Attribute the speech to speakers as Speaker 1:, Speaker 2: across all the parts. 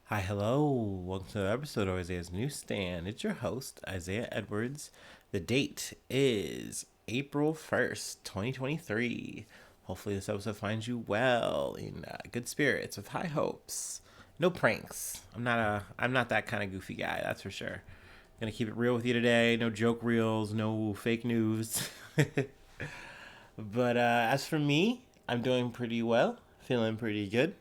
Speaker 1: Hi, hello. Welcome to the episode of Isaiah's Newsstand. It's your host, Isaiah Edwards. The date is April 1st, 2023. Hopefully, this episode finds you well, in good spirits, with high hopes. No pranks. I'm not that kind of goofy guy, that's for sure. Gonna keep it real with you today. No joke reels, no fake news. But as for me, I'm doing pretty well, feeling pretty good.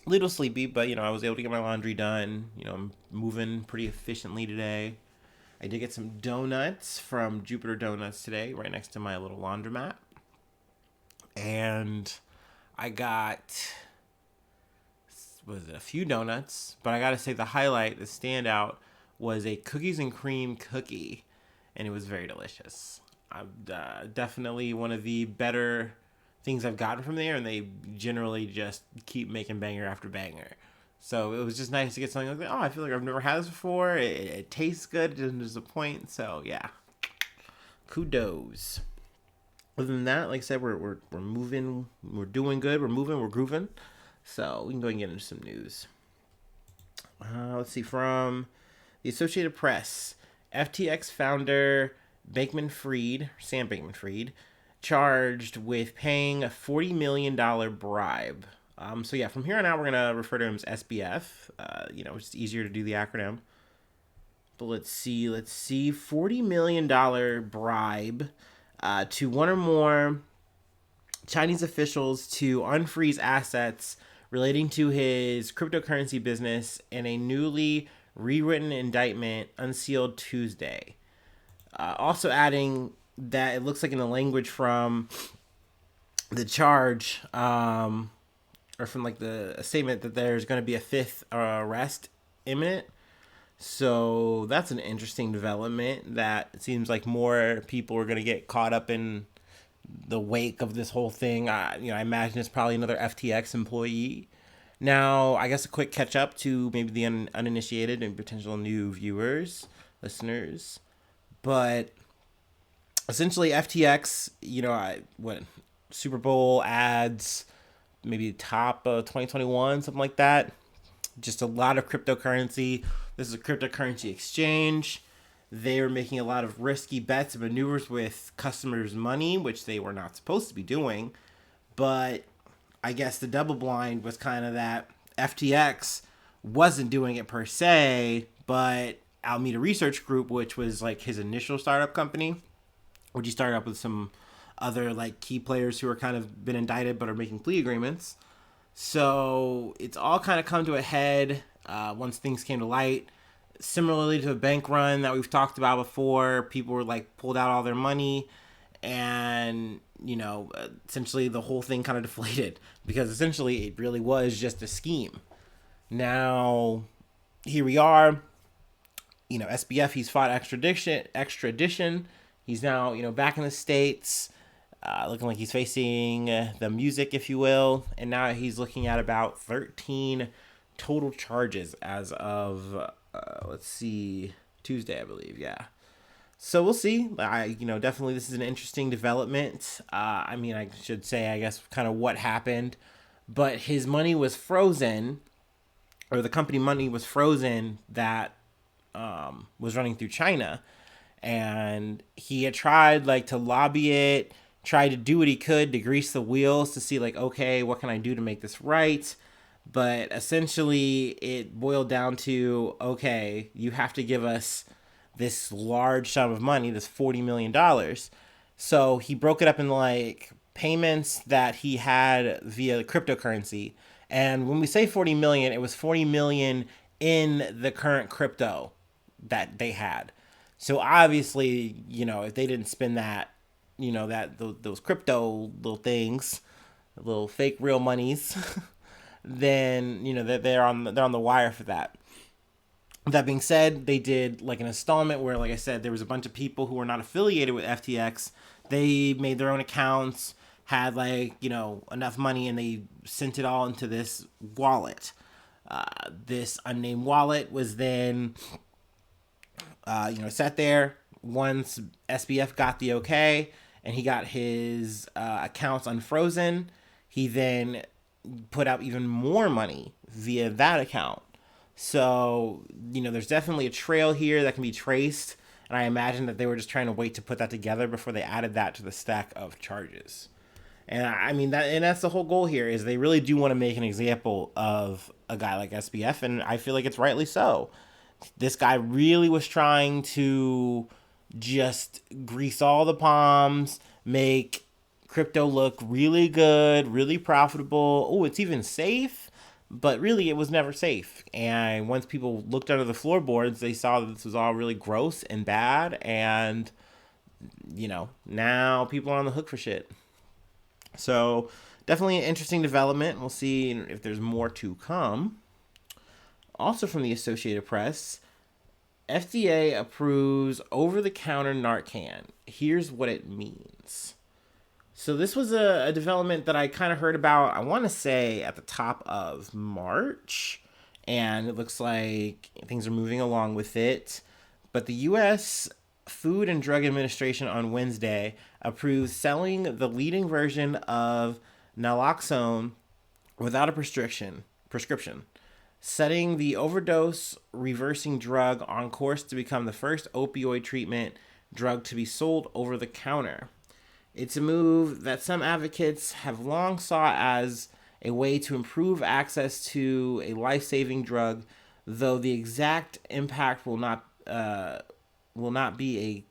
Speaker 1: Little sleepy, but I was able to get my laundry done. I'm moving pretty efficiently today. I did get some donuts from Jupiter Donuts today, right next to my little laundromat. And I got was it a few donuts, but I gotta say the highlight, the standout, was a cookies and cream cookie, and it was very delicious. Definitely one of the better things I've gotten from there, and they generally just keep making banger after banger. So it was just nice to get something like that. Oh, I feel like I've never had this before. It tastes good. It doesn't disappoint. So yeah, kudos. Other than that, like I said, we're moving. We're doing good. We're moving. We're grooving. So we can go and get into some news. Let's see, from the Associated Press, FTX founder Sam Bankman-Fried, charged with paying a $40 million bribe. So yeah, from here on out, we're gonna refer to him as SBF. It's easier to do the acronym. But let's see, $40 million bribe to one or more Chinese officials to unfreeze assets relating to his cryptocurrency business in a newly rewritten indictment unsealed Tuesday. Also adding that it looks like in the language from the charge, or from like the statement, that there's going to be a fifth arrest imminent. So that's an interesting development, that it seems like more people are going to get caught up in the wake of this whole thing. I imagine it's probably another FTX employee. Now, I guess a quick catch up to maybe the uninitiated and potential new viewers, listeners. But essentially, FTX, what Super Bowl ads, maybe top of 2021, something like that. Just a lot of cryptocurrency. This is a cryptocurrency exchange. They were making a lot of risky bets and maneuvers with customers' money, which they were not supposed to be doing. But I guess the double blind was kind of that FTX wasn't doing it per se, but Alameda Research Group, which was like his initial startup company, which he started up with some other like key players who are kind of been indicted but are making plea agreements. So it's all kind of come to a head once things came to light. Similarly to the bank run that we've talked about before, people were like pulled out all their money, and essentially the whole thing kind of deflated, because essentially it really was just a scheme. Now here we are. SBF, he's fought extradition. He's now back in the States, looking like he's facing the music, if you will, and now he's looking at about 13 total charges as of let's see, Tuesday, I believe. Yeah. So we'll see. Definitely this is an interesting development. I should say, I guess, kind of what happened, but his money was frozen, or the company money was frozen, that was running through China, and he had tried like to lobby it, tried to do what he could to grease the wheels to see like, okay, what can I do to make this right? But essentially it boiled down to, okay, you have to give us this large sum of money, this $40 million. So he broke it up in like payments that he had via cryptocurrency. And when we say 40 million, it was 40 million in the current crypto that they had. So obviously, if they didn't spend that, those crypto little things, little fake real monies, then that they're on the wire for that. That being said, they did like an installment where, like I said, there was a bunch of people who were not affiliated with FTX. They made their own accounts, had like enough money, and they sent it all into this wallet. This unnamed wallet was then sat there. Once SBF got the okay and he got his accounts unfrozen, he then put out even more money via that account. So, there's definitely a trail here that can be traced. And I imagine that they were just trying to wait to put that together before they added that to the stack of charges. And I mean that's the whole goal here is they really do want to make an example of a guy like SBF, and I feel like it's rightly so. This guy really was trying to just grease all the palms, make crypto look really good, really profitable. Oh, it's even safe, but really it was never safe. And once people looked under the floorboards, they saw that this was all really gross and bad, and now people are on the hook for shit. So definitely an interesting development. We'll see if there's more to come. Also from the Associated Press, FDA approves over-the-counter Narcan. Here's what it means. So this was a development that I kind of heard about, I want to say, at the top of March. And it looks like things are moving along with it. But the U.S. Food and Drug Administration on Wednesday approved selling the leading version of Naloxone without a prescription, setting the overdose reversing drug on course to become the first opioid treatment drug to be sold over the counter. It's a move that some advocates have long sought as a way to improve access to a life-saving drug, though the exact impact will not be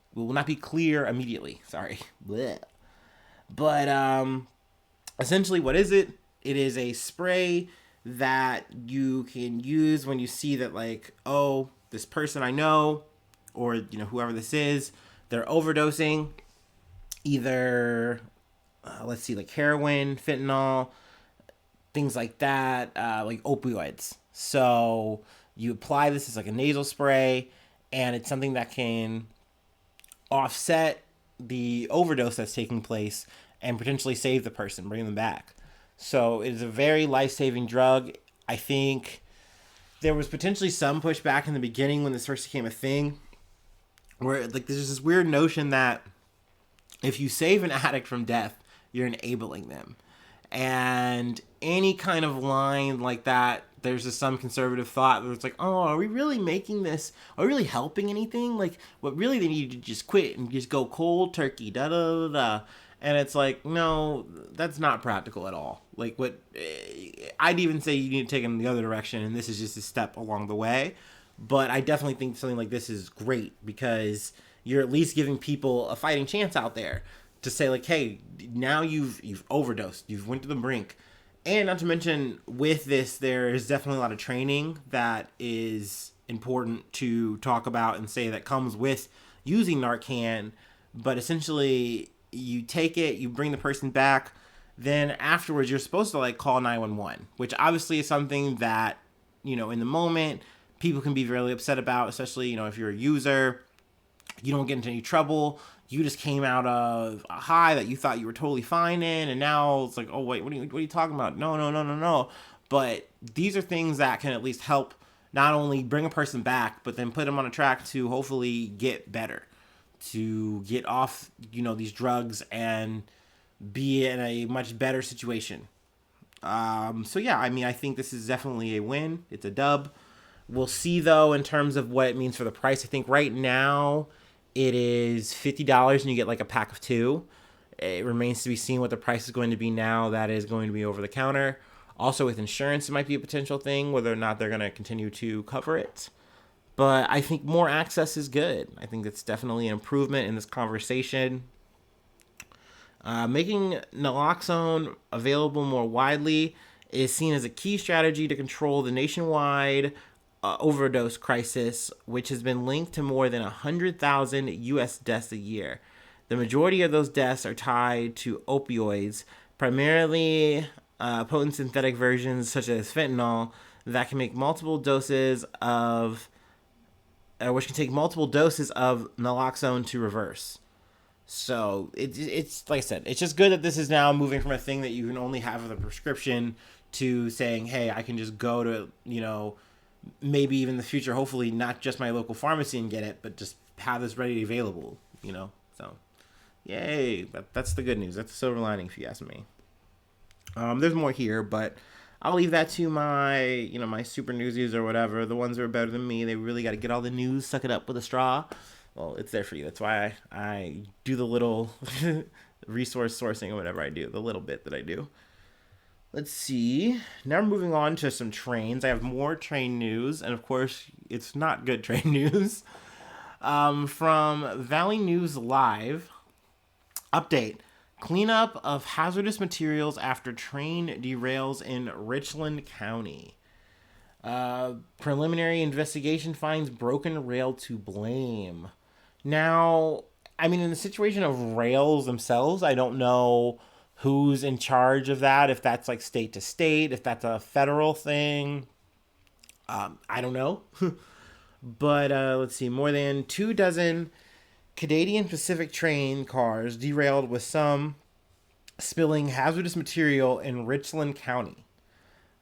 Speaker 1: clear immediately. Sorry. Blech. But essentially, what is it? It is a spray that you can use when you see that, like, oh, this person I know, or whoever this is, they're overdosing. Either, let's see, like heroin, fentanyl, things like that, like opioids. So you apply this as like a nasal spray, and it's something that can offset the overdose that's taking place and potentially save the person, bring them back. So it is a very life-saving drug. I think there was potentially some pushback in the beginning when this first became a thing, where like there's this weird notion that if you save an addict from death, you're enabling them. And any kind of line like that, there's just some conservative thought where it's like, oh, are we really making this? Are we really helping anything? Like, what really they need to just quit and just go cold turkey, da da da da. And it's like, no, that's not practical at all. Like, I'd even say you need to take it in the other direction, and this is just a step along the way. But I definitely think something like this is great because you're at least giving people a fighting chance out there to say, like, hey, now you've overdosed, you've went to the brink. And not to mention, with this, there is definitely a lot of training that is important to talk about and say that comes with using Narcan. But essentially, you take it, you bring the person back, then afterwards you're supposed to like call 911, which obviously is something that, in the moment, people can be really upset about, especially, if you're a user, you don't get into any trouble. You just came out of a high that you thought you were totally fine in, and now it's like, oh wait, what are you talking about? No. But these are things that can at least help not only bring a person back, but then put them on a track to hopefully get better, to get off, these drugs and be in a much better situation. So yeah, I mean, I think this is definitely a win. It's a dub. We'll see though in terms of what it means for the price. I think right now it is $50 and you get like a pack of 2. It remains to be seen what the price is going to be now that is going to be over the counter. Also with insurance, it might be a potential thing, whether or not they're going to continue to cover it. But I think more access is good. I think it's definitely an improvement in this conversation. Making naloxone available more widely is seen as a key strategy to control the nationwide overdose crisis, which has been linked to more than 100,000 U.S. deaths a year. The majority of those deaths are tied to opioids, primarily potent synthetic versions such as fentanyl that can make multiple doses of, which can take multiple doses of naloxone to reverse. So it's like I said, it's just good that this is now moving from a thing that you can only have with a prescription to saying, hey, I can just go to, maybe even in the future, hopefully not just my local pharmacy and get it, but just have this ready available, So, yay. That's the good news. That's the silver lining, if you ask me. There's more here, but I'll leave that to my, my super newsies or whatever. The ones who are better than me, they really got to get all the news, suck it up with a straw. Well, it's there for you. That's why I do the little resource sourcing or whatever I do, the little bit that I do. Let's see. Now we're moving on to some trains. I have more train news, and of course, it's not good train news. From Valley News Live, update. Cleanup of hazardous materials after train derails in Richland County. Preliminary investigation finds broken rail to blame. Now, I mean, in the situation of rails themselves, I don't know who's in charge of that, if that's like state to state, if that's a federal thing. I don't know. But let's see, more than 24 Canadian Pacific train cars derailed with some spilling hazardous material in Richland County.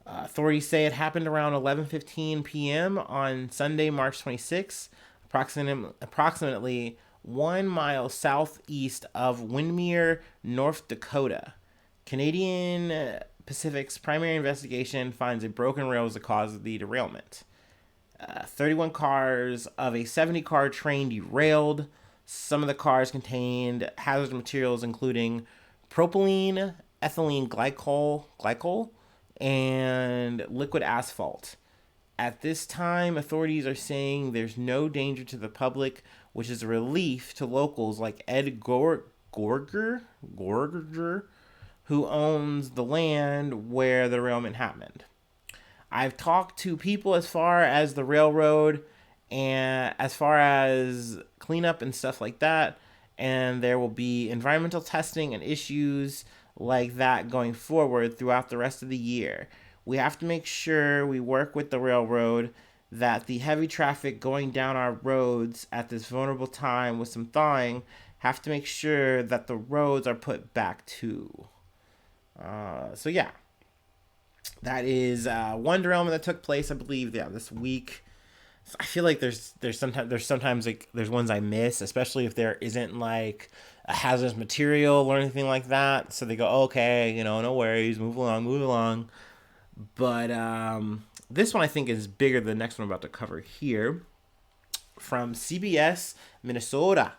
Speaker 1: Authorities say it happened around 11:15 p.m. on Sunday, March 26, approximately 1 mile southeast of Windermere, North Dakota. Canadian Pacific's primary investigation finds a broken rail as the cause of the derailment. 31 cars of a 70-car train derailed. Some of the cars contained hazardous materials including propylene, ethylene glycol, and liquid asphalt. At this time, authorities are saying there's no danger to the public, which is a relief to locals like Ed Gorger, who owns the land where the derailment happened. I've talked to people as far as the railroad and as far as cleanup and stuff like that, and there will be environmental testing and issues like that going forward throughout the rest of the year. We have to make sure we work with the railroad that the heavy traffic going down our roads at this vulnerable time with some thawing have to make sure that the roads are put back too. So yeah, that is one derailment that took place, I believe, this week. I feel like there's sometimes like there's ones I miss, especially if there isn't like a hazardous material or anything like that. So they go, okay, no worries, move along. But this one I think is bigger than the next one I'm about to cover here. From CBS, Minnesota.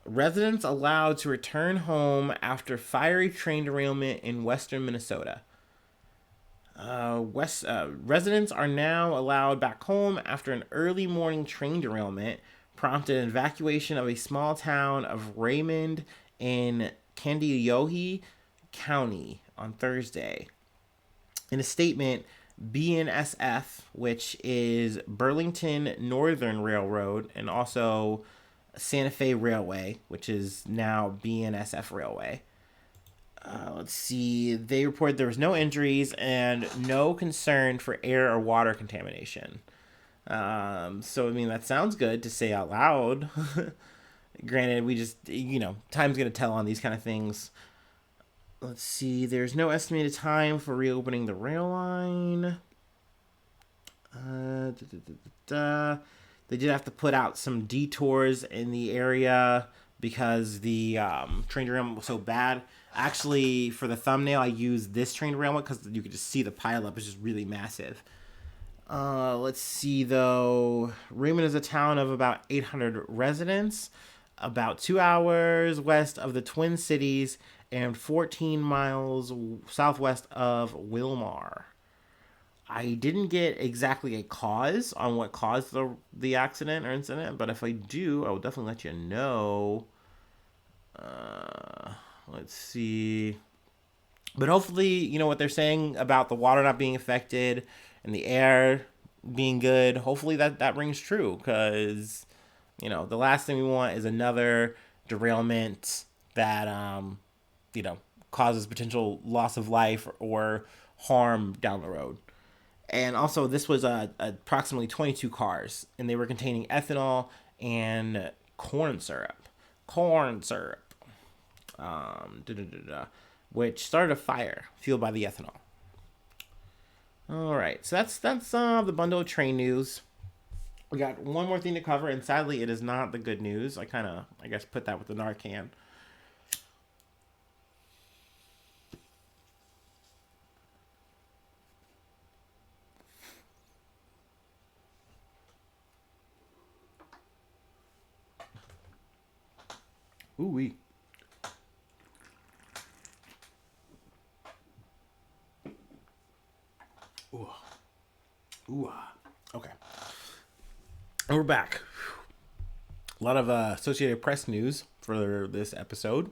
Speaker 1: Residents allowed to return home after fiery train derailment in western Minnesota. Residents are now allowed back home after an early morning train derailment prompted an evacuation of a small town of Raymond in Kandiyohi County on Thursday. In a statement, BNSF, which is Burlington Northern Railroad, and also Santa Fe Railway, which is now BNSF Railway. Let's see. They reported there was no injuries and no concern for air or water contamination. So, I mean, that sounds good to say out loud. Granted, we just, time's going to tell on these kind of things. Let's see. There's no estimated time for reopening the rail line. They did have to put out some detours in the area because the train derailment was so bad. Actually, for the thumbnail, I used this train derailment because you could just see the pileup is just really massive. Let's see, though. Raymond is a town of about 800 residents, about 2 hours west of the Twin Cities and 14 miles southwest of Wilmar. I didn't get exactly a cause on what caused the accident or incident, but if I do, I will definitely let you know. Let's see. But hopefully, what they're saying about the water not being affected and the air being good, hopefully that rings true, because, the last thing we want is another derailment that, causes potential loss of life or harm down the road. And also, this was approximately 22 cars, and they were containing ethanol and corn syrup. Which started a fire fueled by the ethanol. All right, so that's the bundle of train news. We got one more thing to cover, and sadly, it is not the good news. I guess, put that with the Narcan. Ooh wee. Ooh. Ooh. Okay. And we're back. A lot of Associated Press news for this episode.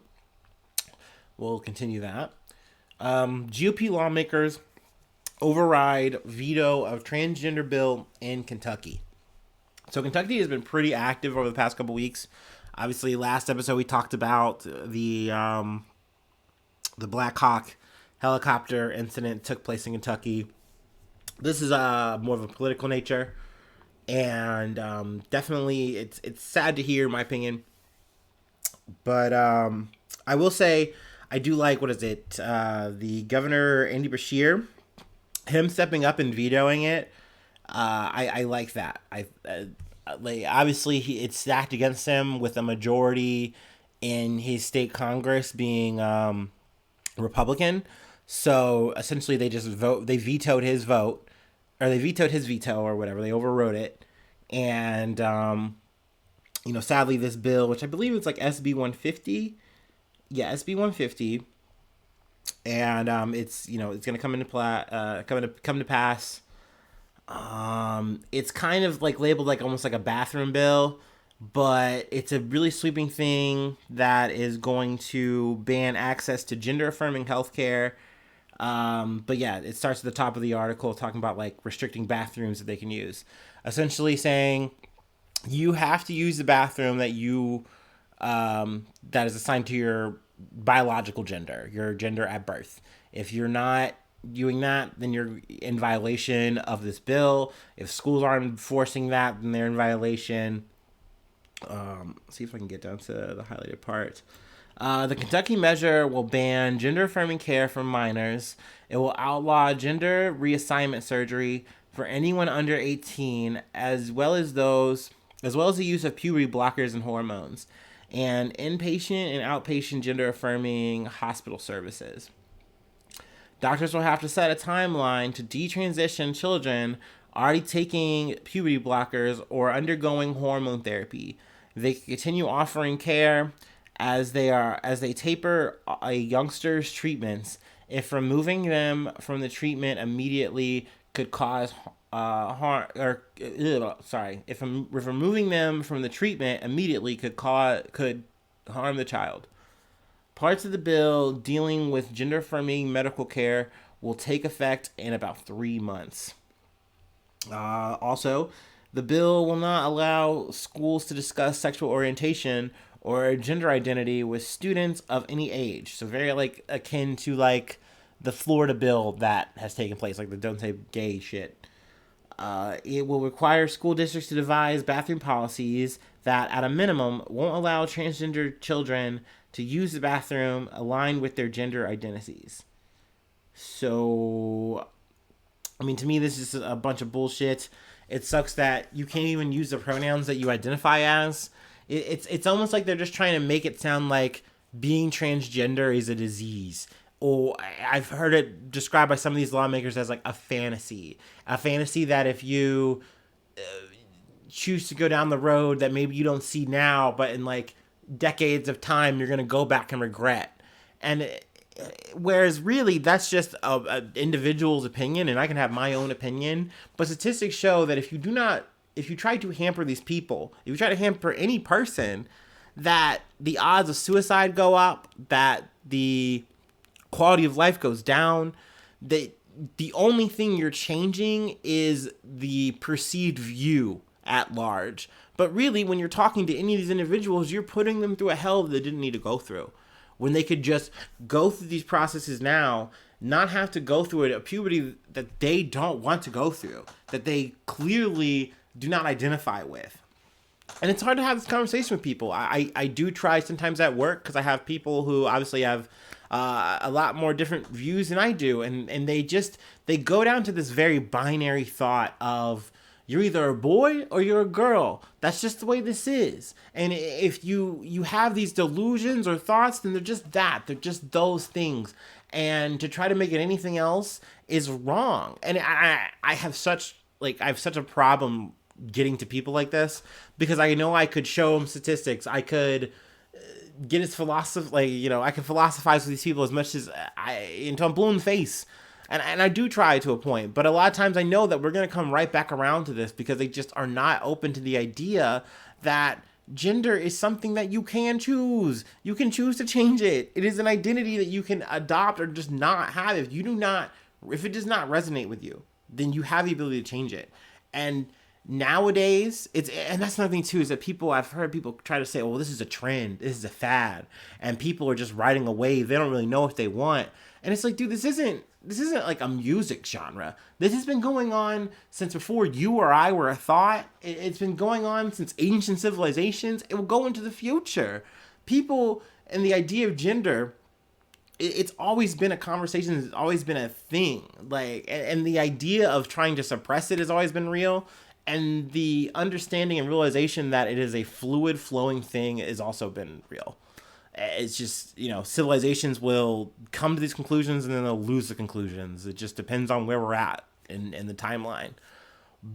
Speaker 1: We'll continue that. GOP lawmakers override veto of transgender bill in Kentucky. So Kentucky has been pretty active over the past couple weeks. Obviously, last episode we talked about the Black Hawk helicopter incident that took place in Kentucky. This is more of a political nature, and definitely it's sad to hear, in my opinion. But I will say I do like, what is it? The governor Andy Beshear, him stepping up and vetoing it. I like that. Like, obviously it's stacked against him with a majority in his state Congress being Republican. So essentially they vetoed his vote, or they vetoed his veto or whatever. They overrode it. And, sadly this bill, which I believe it's like SB 150. Yeah, SB 150. And it's it's going to come to pass. It's kind of like labeled like almost like a bathroom bill, but it's a really sweeping thing that is going to ban access to gender affirming healthcare. But yeah, it starts at the top of the article talking about like restricting bathrooms that they can use, essentially saying you have to use the bathroom that that is assigned to your biological gender, your gender at birth. If you're not doing that, then you're in violation of this bill. If schools aren't enforcing that, then they're in violation. See if I can get down to the highlighted part. The Kentucky measure will ban gender-affirming care for minors. It will outlaw gender reassignment surgery for anyone under 18, as well as the use of puberty blockers and hormones, and inpatient and outpatient gender-affirming hospital services. Doctors will have to set a timeline to detransition children already taking puberty blockers or undergoing hormone therapy. They can continue offering care as they taper a youngster's treatments. If removing them from the treatment immediately could cause harm, or if removing them from the treatment immediately could harm the child. Parts of the bill dealing with gender-affirming medical care will take effect in about 3 months. Also, the bill will not allow schools to discuss sexual orientation or gender identity with students of any age. So very like akin to like the Florida bill that has taken place, like the don't say gay shit. It will require school districts to devise bathroom policies that, at a minimum, won't allow transgender children to use the bathroom aligned with their gender identities. So, I mean, to me, this is a bunch of bullshit. It sucks that you can't even use the pronouns that you identify as. It's almost like they're just trying to make it sound like being transgender is a disease. Or I've heard it described by some of these lawmakers as like a fantasy that if you choose to go down the road that maybe you don't see now, but in like decades of time, you're going to go back and regret. And whereas really that's just a individual's opinion, and I can have my own opinion, but statistics show that if you try to hamper these people, if you try to hamper any person, that the odds of suicide go up, that the quality of life goes down. The only thing you're changing is the perceived view at large. But really, when you're talking to any of these individuals, you're putting them through a hell they didn't need to go through. When they could just go through these processes now, not have to go through a puberty that they don't want to go through, that they clearly do not identify with. And it's hard to have this conversation with people. I do try sometimes at work, because I have people who obviously have a lot more different views than I do. And they go down to this very binary thought of, you're either a boy or you're a girl. That's just the way this is. And if you have these delusions or thoughts, then they're just that. They're just those things. And to try to make it anything else is wrong. And I have such a problem getting to people like this, because I know I could show them statistics. I could get his philosophy, like, I can philosophize with these people as much as until I'm blue in the face. And I do try to a point, but a lot of times I know that we're going to come right back around to this because they just are not open to the idea that gender is something that you can choose. You can choose to change it. It is an identity that you can adopt or just not have. If it does not resonate with you, then you have the ability to change it. And nowadays, and that's another thing too, is that I've heard people try to say, well, this is a trend, this is a fad, and people are just riding a wave. They don't really know what they want. And it's like, dude, this isn't like a music genre. This has been going on since before you or I were a thought. It's been going on since ancient civilizations. It will go into the future. People and the idea of gender, it's always been a conversation. It's always been a thing. Like, and the idea of trying to suppress it has always been real. And the understanding and realization that it is a fluid flowing thing has also been real. It's just, civilizations will come to these conclusions and then they'll lose the conclusions. It just depends on where we're at in the timeline.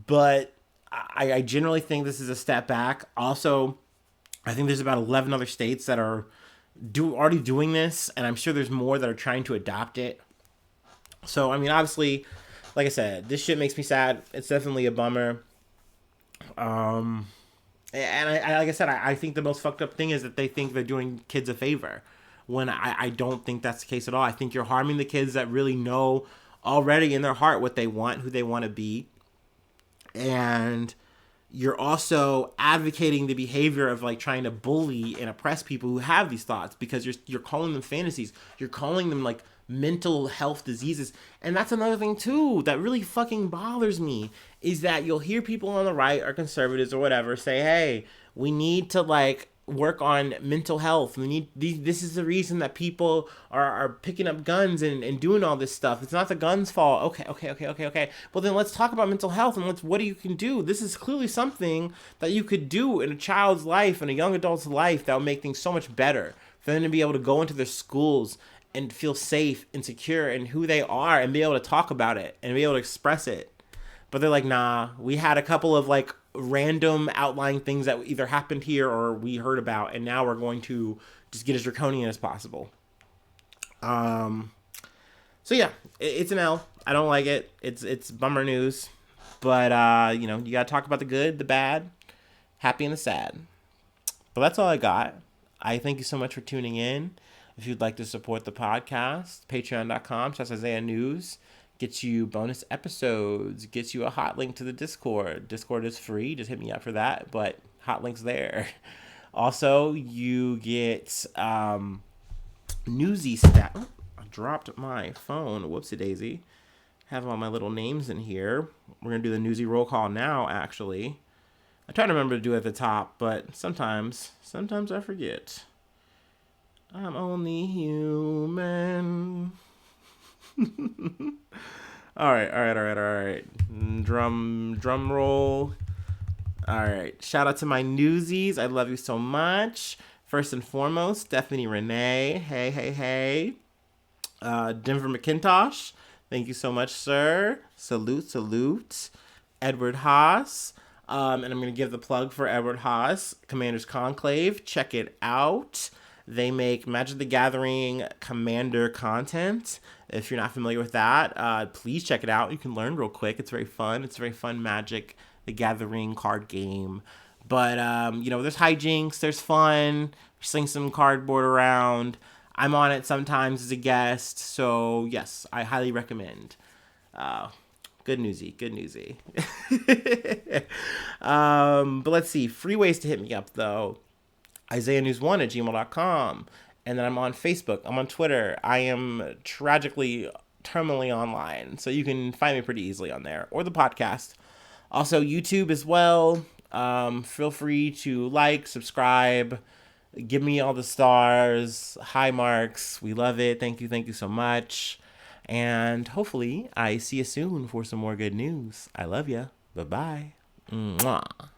Speaker 1: But I generally think this is a step back. Also, I think there's about 11 other states that are already doing this, and I'm sure there's more that are trying to adopt it. So, I mean, obviously, like I said, this shit makes me sad. It's definitely a bummer. And I like I said, I think the most fucked up thing is that they think they're doing kids a favor, when I don't think that's the case at all. I think you're harming the kids that really know already in their heart what they want, who they want to be. And you're also advocating the behavior of like trying to bully and oppress people who have these thoughts, because you're calling them fantasies. You're calling them like mental health diseases. And that's another thing too that really fucking bothers me, is that you'll hear people on the right or conservatives or whatever say, hey, we need to like work on mental health. This is the reason that people are picking up guns and doing all this stuff. It's not the gun's fault. Okay. Well, then let's talk about mental health and what you can do. This is clearly something that you could do in a child's life and a young adult's life that would make things so much better for them to be able to go into their schools and feel safe and secure in who they are and be able to talk about it and be able to express it. But they're like, nah, we had a couple of like random outlying things that either happened here or we heard about, and now we're going to just get as draconian as possible. So yeah, it's an L. I don't like it. It's bummer news. But you gotta talk about the good, the bad, happy, and the sad. But that's all I got. I thank you so much for tuning in. If you'd like to support the podcast, patreon.com/Isaiah News gets you bonus episodes, gets you a hot link to the Discord. Discord is free. Just hit me up for that, but hot link's there. Also, you get newsy stat. Oh, I dropped my phone. Whoopsie daisy. Have all my little names in here. We're going to do the newsy roll call now, actually. I try to remember to do it at the top, but sometimes I forget. I'm only human. All right. Drum roll. All right. Shout out to my newsies. I love you so much. First and foremost, Stephanie Renee. Hey. Denver McIntosh. Thank you so much, sir. Salute. Edward Haas. And I'm going to give the plug for Edward Haas, Commander's Conclave. Check it out. They make Magic the Gathering Commander content. If you're not familiar with that, please check it out. You can learn real quick. It's very fun. It's a very fun Magic the Gathering card game. But, there's hijinks. There's fun. Sling some cardboard around. I'm on it sometimes as a guest. So, yes, I highly recommend. Good newsy. But let's see. Free ways to hit me up, though. IsaiahNews1@gmail.com. And then I'm on Facebook. I'm on Twitter. I am terminally online. So you can find me pretty easily on there. Or the podcast. Also, YouTube as well. Feel free to like, subscribe. Give me all the stars. High marks. We love it. Thank you so much. And hopefully I see you soon for some more good news. I love ya. Bye-bye. Mwah.